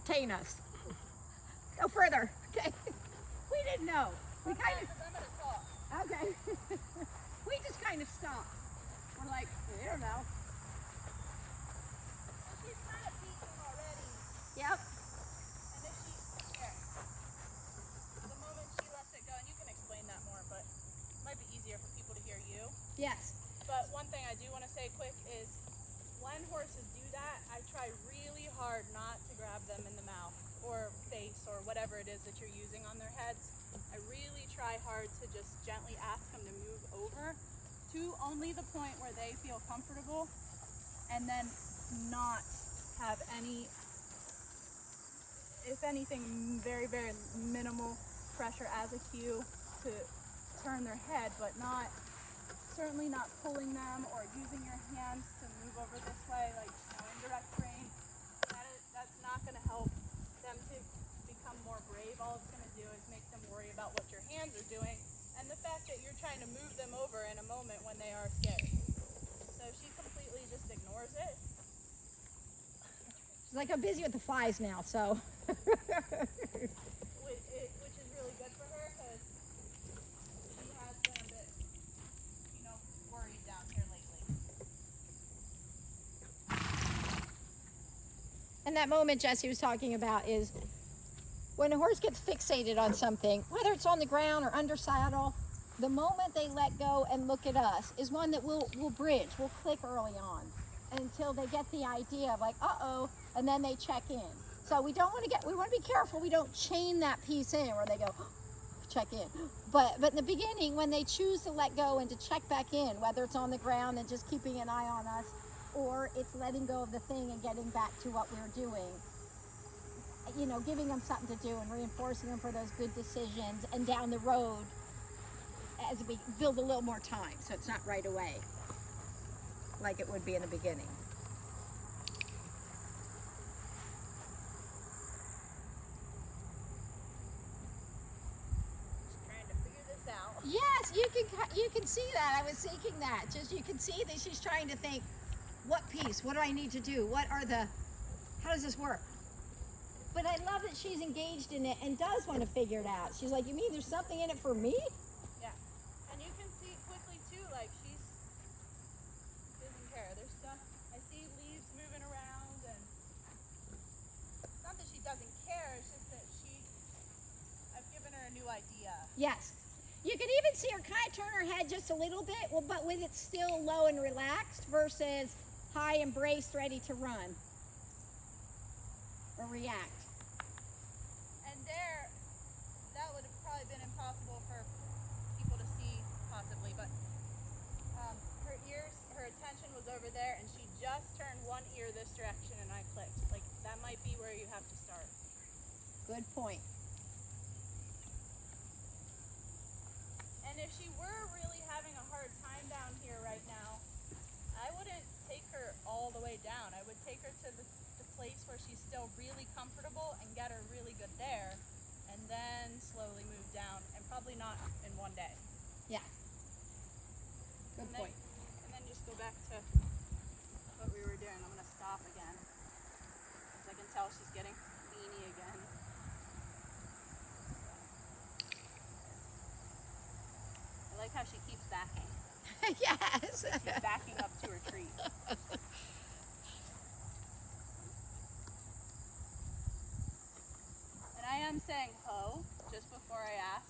entertain us. Go further, okay? We didn't know. We kind of, I'm gonna talk. okay. We just kind of stopped. We're like, I don't know. She's kind of peeking already. Yep. And if she, there. The moment she lets it go, and you can explain that more, but it might be easier for people to hear you. Yes. But one thing I do want to say quick is when horses do that, I try really hard not to grab them in the mouth or face or whatever it is that you're using on their heads. I really try hard to just gently ask them to move over to only the point where they feel comfortable, and then not have any, if anything, very, very minimal pressure as a cue to turn their head, but not, certainly not pulling them or using your hands to move over this way, like indirect train. That's not going to help them to become more brave. All it's going to do is make them worry about what your hands are doing and the fact that you're trying to move them over in a moment when they are scared. So she completely just ignores it. She's like, I'm busy with the flies now, so. Which is really good for her because she has been a bit, worried down here lately. And that moment Jesse was talking about is when a horse gets fixated on something, whether it's on the ground or under saddle, the moment they let go and look at us is one that we'll bridge, we'll click early on until they get the idea of like, uh-oh, and then they check in. So we want to be careful we don't chain that piece in where they go, check in. But in the beginning, when they choose to let go and to check back in, whether it's on the ground and just keeping an eye on us, or it's letting go of the thing and getting back to what we're doing, giving them something to do and reinforcing them for those good decisions, and down the road as we build a little more time, so it's not right away like it would be in the beginning. Just trying to figure this out. Yes, you can see that. I was seeking that. Just you can see that she's trying to think, what piece? What do I need to do? How does this work? But I love that she's engaged in it and does want to figure it out. She's like, you mean there's something in it for me? Yeah. And you can see quickly too, like she doesn't care. There's stuff, I see leaves moving around, and it's not that she doesn't care, it's just that I've given her a new idea. Yes. You can even see her kind of turn her head just a little bit, but with it still low and relaxed versus high and braced, ready to run or react. And that would have probably been impossible for people to see, possibly, but her attention was over there, and she just turned one ear this direction, and I clicked. Like, that might be where you have to start. Good point. And if she were really having a hard time down here right now, I wouldn't take her all the way down. I would take her to the place where she's still really comfortable and get her really good there, and then slowly move down, and probably not in one day. Yeah. Good point. And then just go back to what we were doing. I'm going to stop again, because I can tell she's getting weenie again. I like how she keeps backing. Yes. She's backing up to her treat. And I am saying ho just before I ask.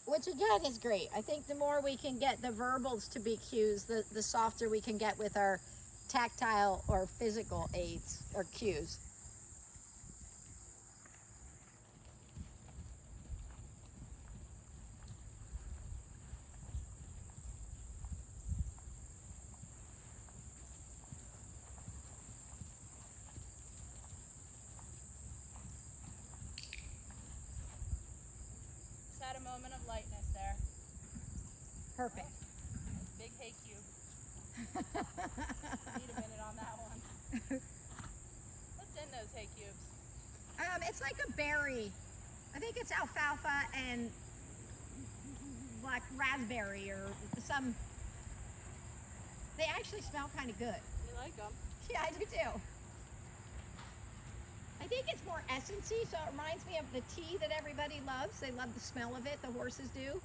Which again is great. I think the more we can get the verbals to be cues, the softer we can get with our tactile or physical aids or cues. Just had a moment of lightness there. Perfect. Big hay cube. Need a minute on that one. What's in those hay cubes? It's like a berry. I think it's alfalfa and like raspberry or some. They actually smell kind of good. You like them? Yeah, I do too. I think it's more essency, so it reminds me of the tea that everybody loves. They love the smell of it, the horses do. You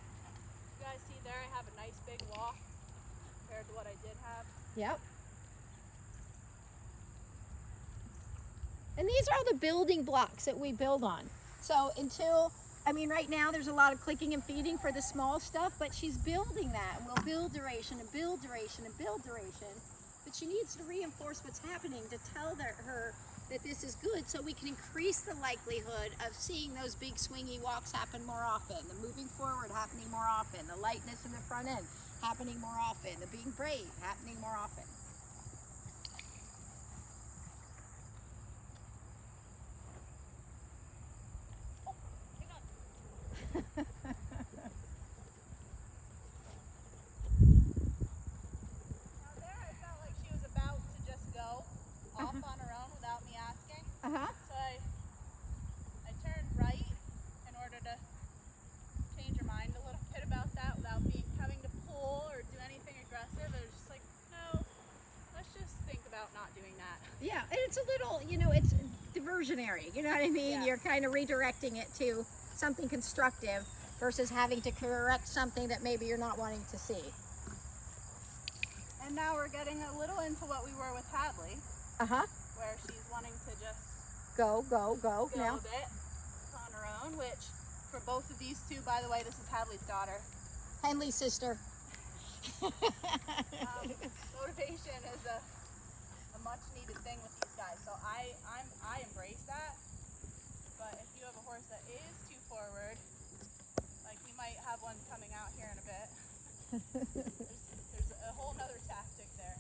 guys see there, I have a nice big walk compared to what I did have. Yep. And these are all the building blocks that we build on. So until, I mean, right now there's a lot of clicking and feeding for the small stuff, but she's building that, and we'll build duration and build duration and build duration. But she needs to reinforce what's happening to tell her that this is good, so we can increase the likelihood of seeing those big swingy walks happen more often, the moving forward happening more often, the lightness in the front end happening more often, the being brave happening more often. Oh, hang on. Now there I felt like she was about to just go off on her own without me asking. So I turned right in order to change her mind a little bit about that without having to pull or do anything aggressive. It was just like, no, let's just think about not doing that. Yeah, and it's a little, you know, it's diversionary, you know what I mean? Yeah. You're kind of redirecting it to something constructive versus having to correct something that maybe you're not wanting to see. And now we're getting a little into what we were with Hadley, where she's wanting to just Go go now. a bit on her own, which for both of these two, by the way, this is Hadley's daughter. Henley's sister. Motivation is a much needed thing with these guys, so I embrace that. But if you have a horse that is too forward, like you might have one coming out here in a bit, there's a whole nother tactic there.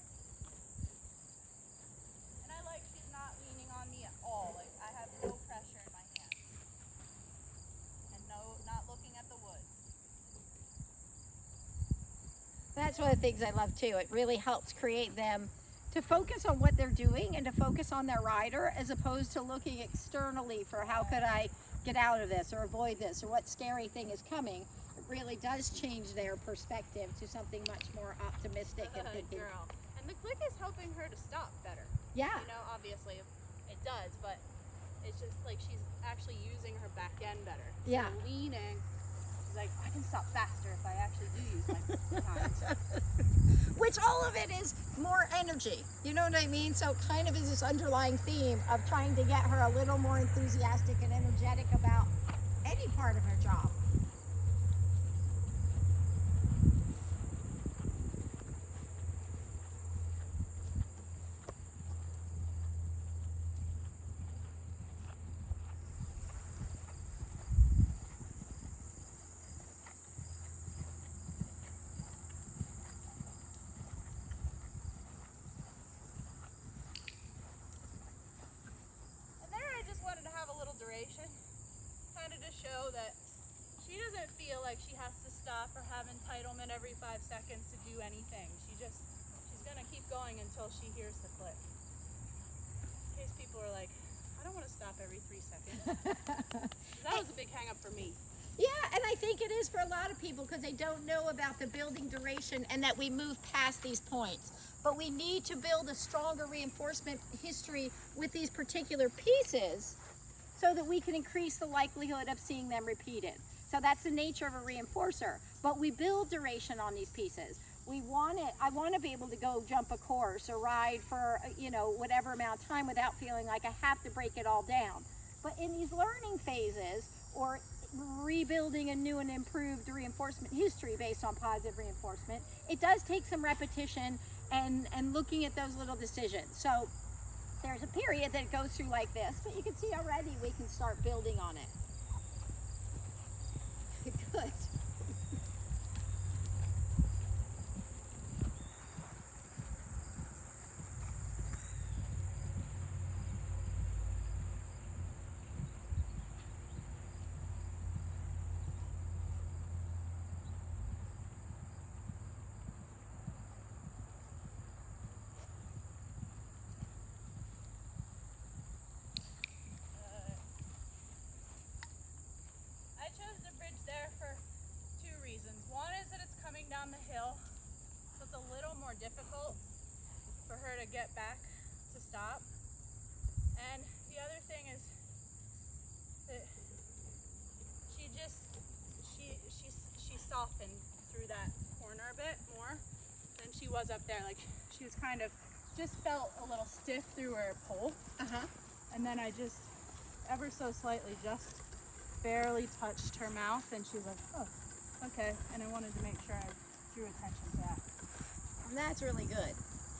And I like she's not leaning on me at all. Like I have no pressure in my hands, and not looking at the woods. That's one of the things I love too. It really helps create them to focus on what they're doing and to focus on their rider as opposed to looking externally for how could I get out of this or avoid this or what scary thing is coming. It really does change their perspective to something much more optimistic and thinking. Girl. And the click is helping her to stop better. Yeah. You know, obviously it does, but it's just like she's actually using her back end better. Yeah. So leaning, she's like, I can stop faster if I actually do use my hands. Which all of it is more energy. You know what I mean? So it kind of is this underlying theme of trying to get her a little more enthusiastic and energetic about any part of her job. Kind of to show that she doesn't feel like she has to stop or have entitlement every 5 seconds to do anything. She's gonna keep going until she hears the click. In case people are like, I don't want to stop every 3 seconds. That was a big hang up for me. Yeah, and I think it is for a lot of people because they don't know about the building duration and that we move past these points. But we need to build a stronger reinforcement history with these particular pieces so that we can increase the likelihood of seeing them repeated. So that's the nature of a reinforcer. But we build duration on these pieces. I want to be able to go jump a course or ride for, you know, whatever amount of time without feeling like I have to break it all down. But in these learning phases or rebuilding a new and improved reinforcement history based on positive reinforcement, it does take some repetition and looking at those little decisions. So there's a period that goes through like this, but you can see already we can start building on it. Good. Down the hill, so it's a little more difficult for her to get back to stop. And the other thing is was up there, like she was kind of, just felt a little stiff through her pole. And then I just, ever so slightly, just barely touched her mouth, and she was like, oh, okay. And I wanted to make sure I drew attention to that. And that's really good.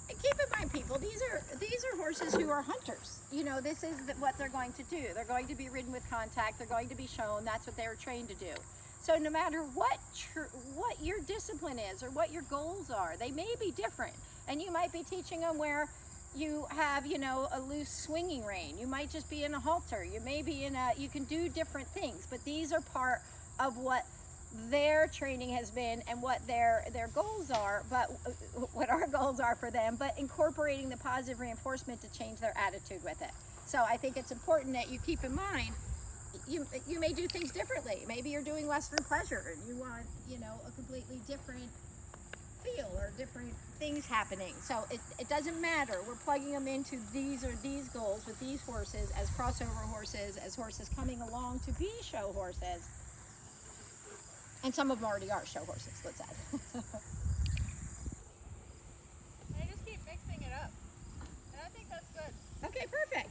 And keep in mind, people, these are horses who are hunters. You know, this is what they're going to do. They're going to be ridden with contact. They're going to be shown. That's what they were trained to do. So no matter what your discipline is or what your goals are, they may be different. And you might be teaching them where you have, you know, a loose swinging rein. You might just be in a halter. You may be in a, you can do different things, but these are part of what their training has been and what their goals are, but what our goals are for them, but incorporating the positive reinforcement to change their attitude with it. So I think it's important that you keep in mind, you may do things differently. Maybe you're doing Western pleasure and you want, you know, a completely different feel or different things happening. So it doesn't matter. We're plugging them into these goals with these horses as crossover horses, as horses coming along to be show horses. And some of them already are show horses, let's add. I just keep mixing it up. And I think that's good. Okay, perfect.